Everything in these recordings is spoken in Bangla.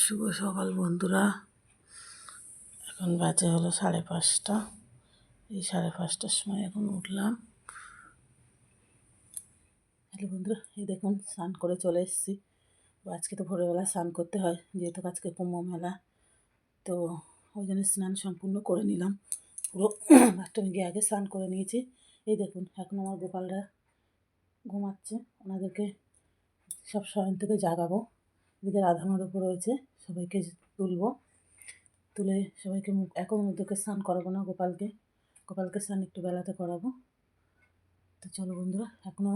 শুভ সকাল বন্ধুরা। এখন বাজে হলো 5:30। এই 5:30টার সময় এখন উঠলাম। হ্যালো বন্ধুরা, এই দেখুন স্নান করে চলে এসেছি। আজকে তো ভোরবেলা স্নান করতে হয়, যেহেতু আজকে কুম্ভ মেলা, তো ওই জন্য স্নান সম্পূর্ণ করে নিলাম। পুরো বাথরুমে গিয়ে আগে স্নান করে নিয়েছি। এই দেখুন এখন আমার গোপালরা ঘুমাচ্ছে, ওনাদেরকে সব শয়ন থেকে জাগাবো। এদিকে রাধা মাধব রয়েছে, সবাইকে তুলবো। তুলে সবাইকে এখন ওদেরকে স্নান করাবো না, গোপালকে স্নান একটু বেলাতে করাবো। তো চলো বন্ধুরা, এখনও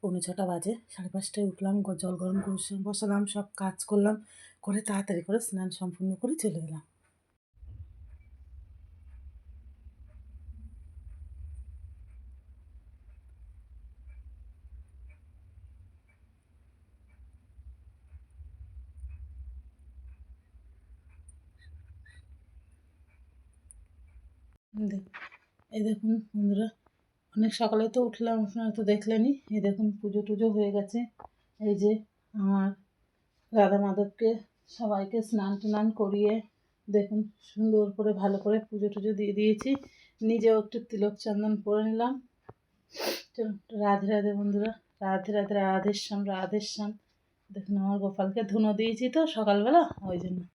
6:45 বাজে। 5:30টায় উঠলাম, জল গরম করে বসালাম, সব কাজ করলাম, করে তাড়াতাড়ি করে স্নান সম্পূর্ণ করে চলে এলাম। এই দেখুন বন্ধুরা, অনেক সকালে তো উঠলাম, আপনারা তো দেখলেনই। এই দেখুন পুজো টুজো হয়ে গেছে। এই যে আমার রাধা মাধবকে সবাইকে স্নান টান করিয়ে দেখুন সুন্দর করে ভালো করে পুজো টুজো দিয়ে দিয়েছি। নিজেও একটু তিলক চন্দন পরে নিলাম। চলুন রাধে রাধে বন্ধুরা, রাধে রাধে, রাধেশ্যাম রাধেশ্যাম। দেখুন আমার গোপালকে ধুনো দিয়েছি তো সকালবেলা, ওই জন্য।